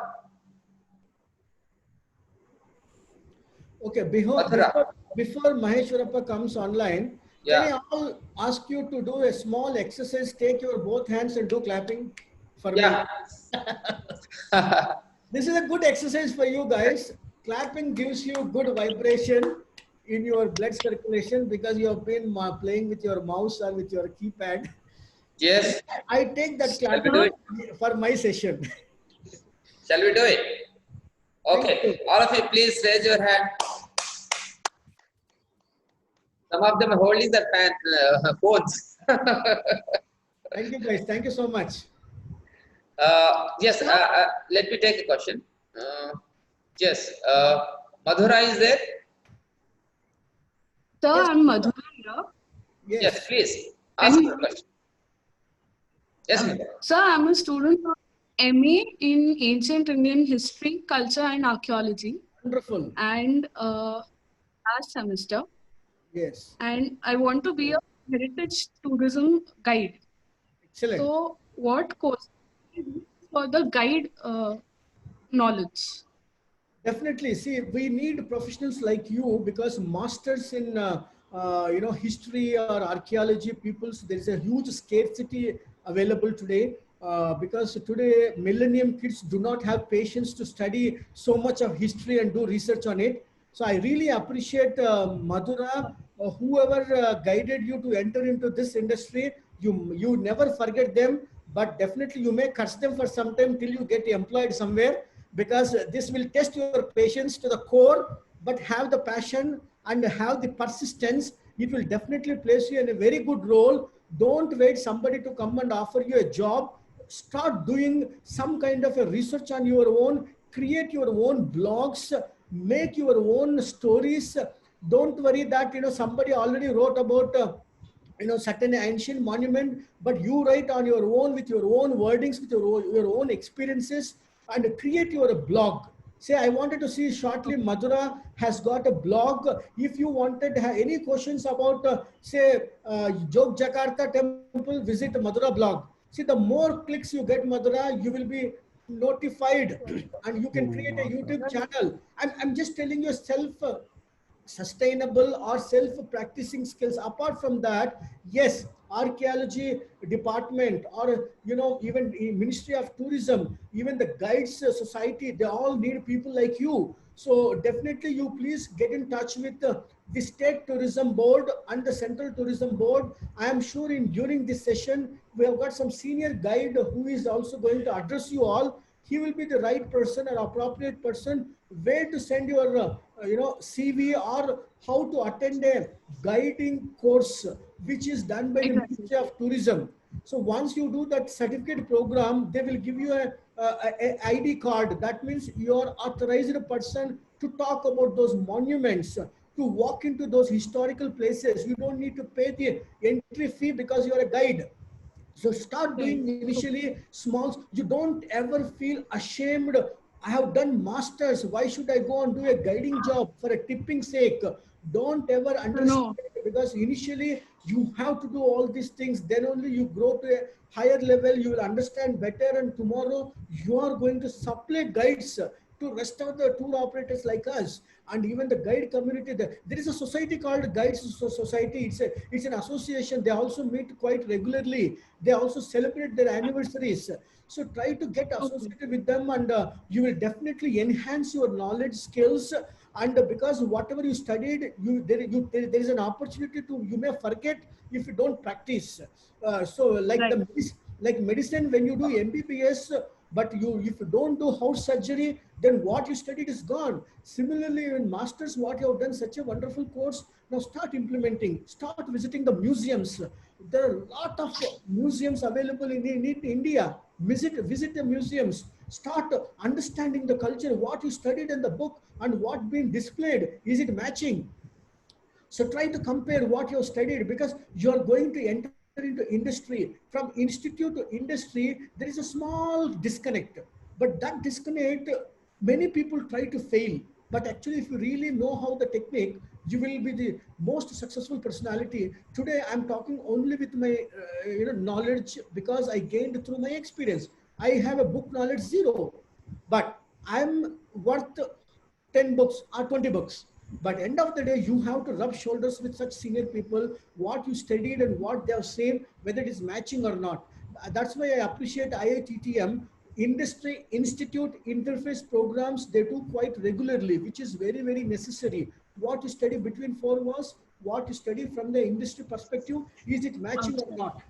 Okay, Mathura. before Maheshwarappa comes online, can Yeah. I all ask you to do a small exercise? Take your both hands and do clapping for me. Yeah. This is a good exercise for you guys. Clapping gives you good vibration in your blood circulation because you have been playing with your mouse or with your keypad. Yes. I take that Shall we do clapping it? for my session. Shall we do it? Thank you. Okay. All of you, please raise your hand. Some of them are holding their phones. Thank you, guys. Thank you so much. Yes. Let me take a question. Yes. Madhura is there? Sir, Yes. I'm Madhura here. Yes. Yes. Please Can ask you your hear me? question. Yes, Madhura. Sir, I'm a student of MA in Ancient Indian History, Culture and Archaeology, Wonderful. and last semester. Yes. And I want to be a heritage tourism guide. Excellent. So, what course do I do for the guide knowledge. Definitely. See, we need professionals like you because masters in history or archaeology peoples, there is a huge scarcity available today because today millennium kids do not have patience to study so much of history and do research on it. So I really appreciate Madhura, whoever guided you to enter into this industry. You never forget them, but definitely you may curse them for some time till you get employed somewhere, because this will test your patience to the core. But have the passion and have the persistence, it will definitely place you in a very good role. Don't wait somebody to come and offer you a job. Start doing some kind of a research on your own, create your own blogs, make your own stories. Don't worry that somebody already wrote about certain ancient monument, but you write on your own with your own wordings, with your own experiences, and create your blog. Say, I wanted to see shortly, Madhura has got a blog. If you wanted to have any questions about, say, Jog Jakarta temple, visit Madhura blog. See, the more clicks you get, Madhura, you will be notified and you can create a YouTube channel. I'm just telling you self sustainable or self-practicing skills. Apart from that, yes, archaeology department or even Ministry of Tourism, even the guides society, they all need people like you. So definitely you please get in touch with the State Tourism Board and the Central Tourism Board. I am sure during this session we have got some senior guide who is also going to address you all. He will be the right person or appropriate person where to send your CV, or how to attend a guiding course which is done by the Exactly. Ministry of Tourism. So once you do that certificate program, they will give you a ID card. That means you are authorized person to talk about those monuments, to walk into those historical places. You don't need to pay the entry fee because you are a guide. So start Right. doing initially small. You don't ever feel ashamed. I have done masters. Why should I go and do a guiding job for a tipping sake? Don't ever No. underestimate it, because initially you have to do all these things. Then only you grow to a higher level. You will understand better, and tomorrow you are going to supply guides to rest of the tour operators like us, and even the guide community. There is a society called Guides Society. It's an association. They also meet quite regularly. They also celebrate their anniversaries. So try to get Okay. associated with them, and you will definitely enhance your knowledge skills. And because whatever you studied, there is an opportunity to, you may forget if you don't practice. So Right. like medicine, when you do MBBS, but if you don't do house surgery, then what you studied is gone. Similarly, in masters, what you have done, such a wonderful course, now start implementing, start visiting the museums. There are a lot of museums available in India. Visit the museums. Start understanding the culture, what you studied in the book and what being displayed. Is it matching? So try to compare what you have studied, because you are going to enter into industry. From institute to industry, there is a small disconnect. But that disconnect, many people try to fail. But actually, if you really know how the technique, you will be the most successful personality. Today, I'm talking only with my knowledge, because I gained through my experience. I have a book knowledge zero, but I'm worth 10 books or 20 books. But end of the day, you have to rub shoulders with such senior people, what you studied and what they have said, whether it is matching or not. That's why I appreciate IITTM industry institute interface programs. They do quite regularly, which is very, very necessary. What you study between four walls, what you study from the industry perspective, is it matching or Okay. not?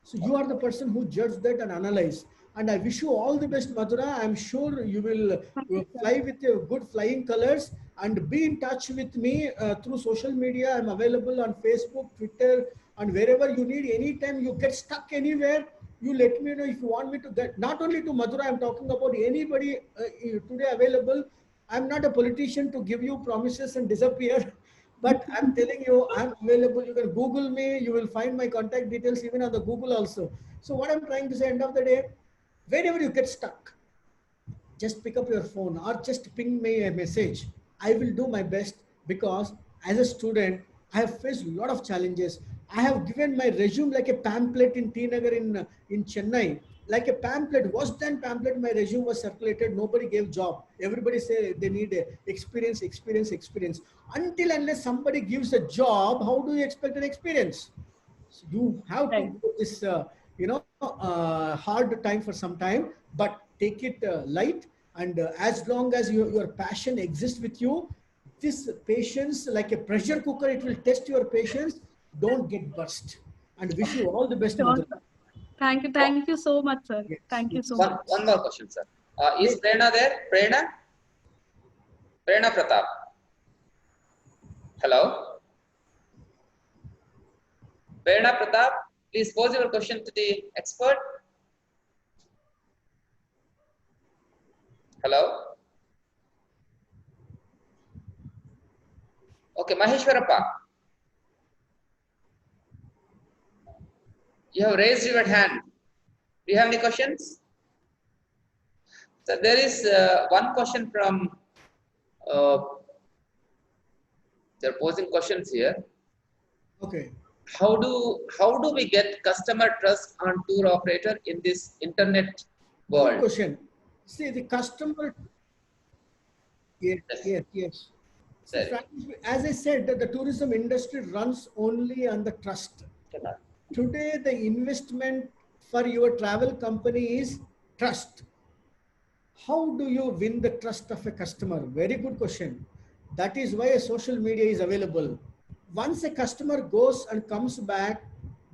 So you are the person who judge that and analyze. And I wish you all the best, Madhura. I'm sure you Thank will you, sir. fly with your good flying colors, and be in touch with me through social media. I'm available on Facebook, Twitter, and wherever you need. Anytime you get stuck anywhere, you let me know. If you want me to get, not only to Madhura, I'm talking about anybody today available. I'm not a politician to give you promises and disappear. But I'm telling you, I'm available. You can Google me. You will find my contact details even on the Google also. So what I'm trying to say, end of the day, wherever you get stuck, just pick up your phone or just ping me a message. I will do my best, because as a student, I have faced a lot of challenges. I have given my resume like a pamphlet in T Nagar in Chennai. like a pamphlet, worse than pamphlet. My resume was circulated. Nobody gave job. Everybody say they need experience, experience, experience. Until unless somebody gives a job, how do you expect an experience? So you have to Right. go this, hard time for some time, but take it light. And as long as your passion exists with you, this patience, like a pressure cooker, it will test your patience. Don't get burst. And wish you all the best, Sure, Madhu. sir. Thank you so much, sir. Yes. Thank you so One, much. one more question, sir. Is Yes. Prerna there? Prerna? Prerna Pratap. Hello? Prerna Pratap, please pose your question to the expert. Hello? Okay, Maheshwarappa. You have raised your hand. Do you have any questions? So there is one question from, they're posing questions here. Okay. How do we get customer trust on tour operator in this internet Good world? question. See, the customer. Yes, Yes, yes, yes. See, sorry. frankly, as I said, that the tourism industry runs only on the trust. Today, the investment for your travel company is trust. How do you win the trust of a customer? Very good question. That is why a social media is available. Once a customer goes and comes back,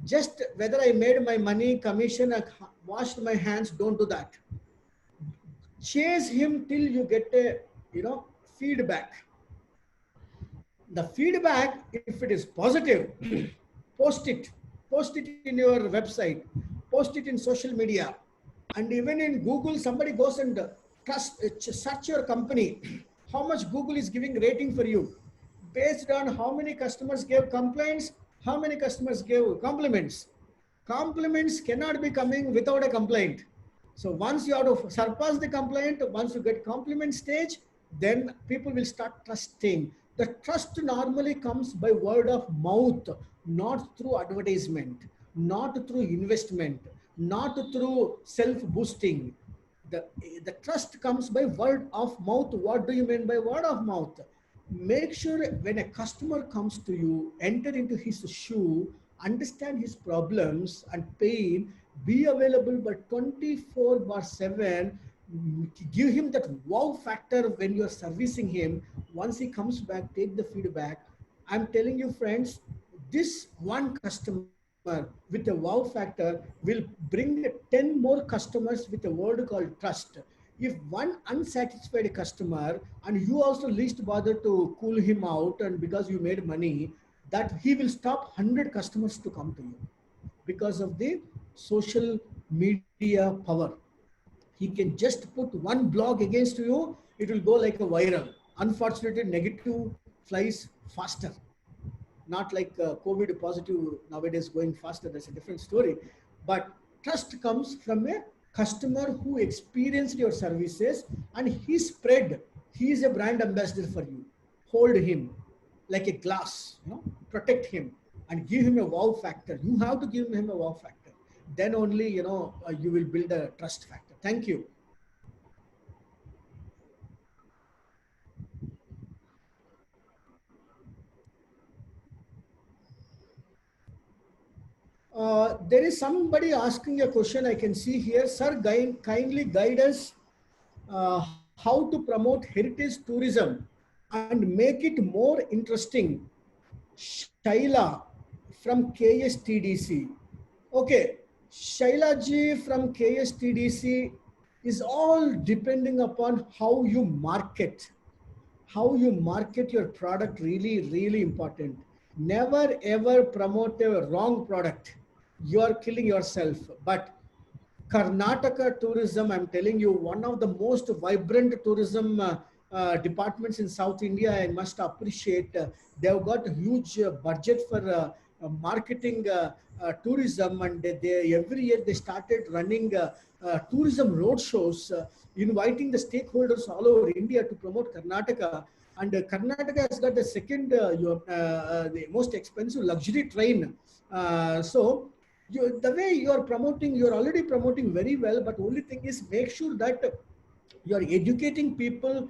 just whether I made my money, commission, I washed my hands, don't do that. Chase him till you get a feedback. The feedback, if it is positive, post it. Post it in your website, post it in social media, and even in Google. Somebody goes and search your company, how much Google is giving rating for you, based on how many customers gave complaints, how many customers gave compliments. Compliments cannot be coming without a complaint. So once you have to surpass the complaint, once you get compliment stage, then people will start trusting. The trust normally comes by word of mouth, not through advertisement, not through investment, not through self-boosting. The, the trust comes by word of mouth. What do you mean by word of mouth? Make sure when a customer comes to you, enter into his shoe, understand his problems and pain, be available by 24/7. Give him that wow factor when you're servicing him. Once he comes back, take the feedback. I'm telling you, friends, this one customer with a wow factor will bring 10 more customers with a word called trust. If one unsatisfied customer, and you also least bother to cool him out, and because you made money, that he will stop 100 customers to come to you because of the social media power. He can just put one blog against you, it will go like a viral. Unfortunately, negative flies faster. Not like COVID positive nowadays going faster. That's a different story. But trust comes from a customer who experienced your services and he spread. He is a brand ambassador for you. Hold him like a glass, protect him and give him a wow factor. You have to give him a wow factor. Then only, you will build a trust factor. Thank you. There is somebody asking a question I can see here. Sir, kindly guide us how to promote heritage tourism and make it more interesting. Shaila from KSTDC. Okay, Shaila ji from KSTDC, is all depending upon how you market. How you market your product, really, really important. Never ever promote a wrong product. You are killing yourself. But Karnataka tourism, I'm telling you, one of the most vibrant tourism departments in South India. I must appreciate. They've got a huge budget for marketing tourism, and every year they started running tourism roadshows, inviting the stakeholders all over India to promote Karnataka. And Karnataka has got the most expensive luxury train. So The way you are promoting, you're already promoting very well, but only thing is make sure that you're educating people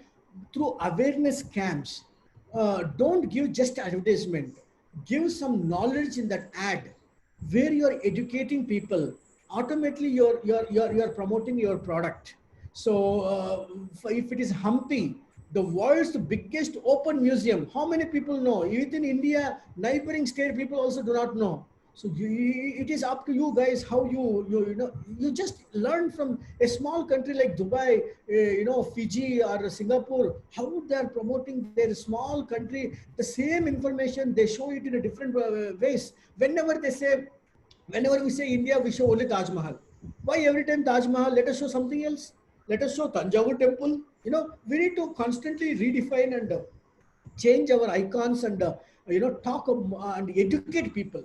through awareness camps. Don't give just advertisement. Give some knowledge in that ad where you're educating people. Automatically, you're promoting your product. So, if it is Hampi, the world's biggest open museum, how many people know? Within India, neighboring state people also do not know. So it is up to you guys how you just learn from a small country like Dubai, Fiji or Singapore, how they are promoting their small country. The same information they show it in a different ways. Whenever we say India, we show only Taj Mahal. Why every time Taj Mahal? Let us show something else. Let us show Tanjavur Temple. We need to constantly redefine and change our icons and talk and educate people.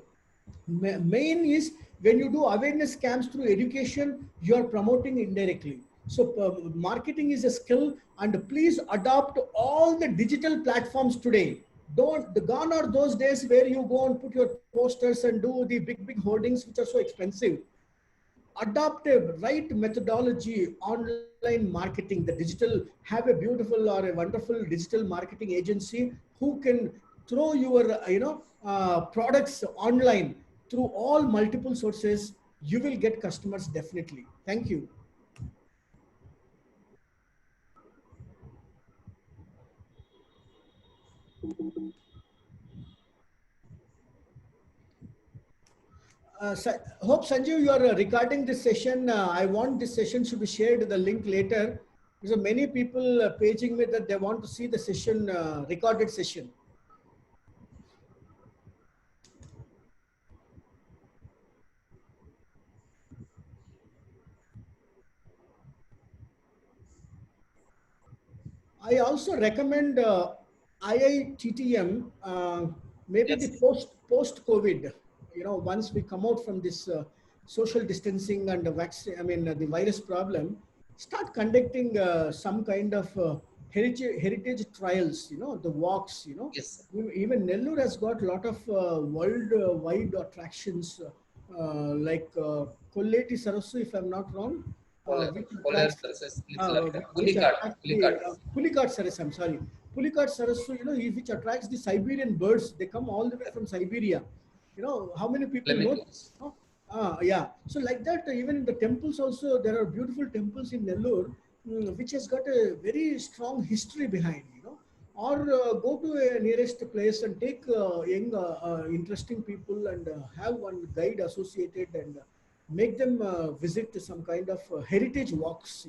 Main is when you do awareness camps through education, you are promoting indirectly. So marketing is a skill, and please adopt all the digital platforms today. Don't, the gone are those days where you go and put your posters and do the big hoardings which are so expensive. Adopt a right methodology, online marketing, the digital, have a beautiful or a wonderful digital marketing agency who can throw your products online through all multiple sources. You will get customers definitely. Thank you. Hope Sanjeev, you are recording this session. I want this session should be shared the link later. So many people paging me that they want to see the session, recorded session. I also recommend IITTM, maybe the Yes. post COVID. Once we come out from this social distancing and the vaccine, I mean the virus problem, start conducting some kind of heritage trials. The walks. Yes. Even Nellore has got a lot of worldwide attractions, like Kolleti Sarasu, if I'm not wrong, which Kolar attracts versus little which Pulikat. attracts the Pulikat. Pulikat Saras, I'm sorry. Pulikat Sarasu, which attracts the Siberian birds. They come all the way from Siberia. How many people know Flamingos. this? Yeah. So like that, even in the temples also, there are beautiful temples in Nellore, which has got a very strong history behind. Or go to a nearest place and take young, interesting people and have one guide associated and make them visit some kind of heritage walks.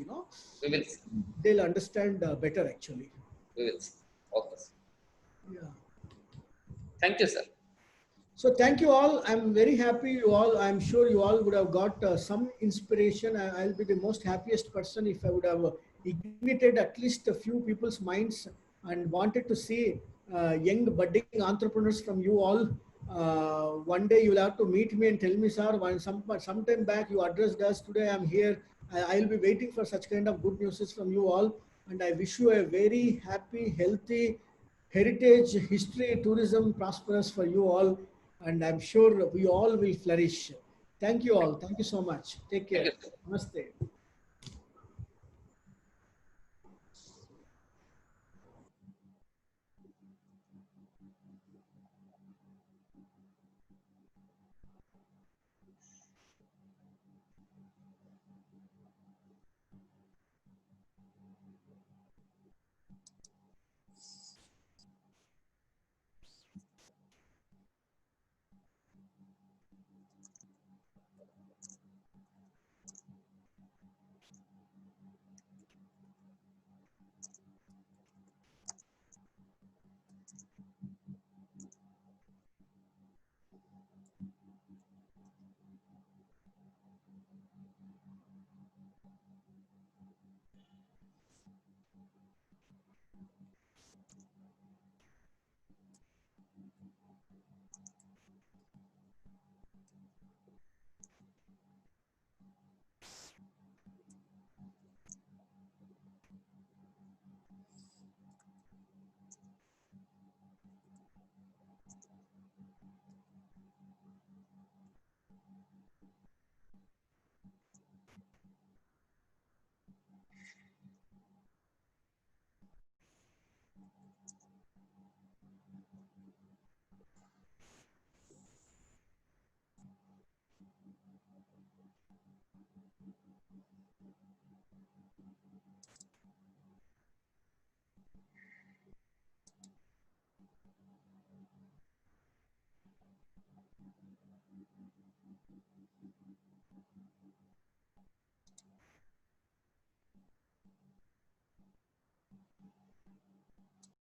We will see. They'll understand better actually. We will see. Okay. Yeah. Thank you, sir. So thank you all. I'm very happy you all. I'm sure you all would have got some inspiration. I'll be the most happiest person if I would have ignited at least a few people's minds and wanted to see young budding entrepreneurs from you all. One day you'll have to meet me and tell me, sir, sometime back you addressed us. Today I'm here. I'll be waiting for such kind of good news from you all. And I wish you a very happy, healthy, heritage, history, tourism prosperous for you all, and I'm sure we all will flourish. Thank you all. Thank you so much. Take Thank care. you, sir. Namaste.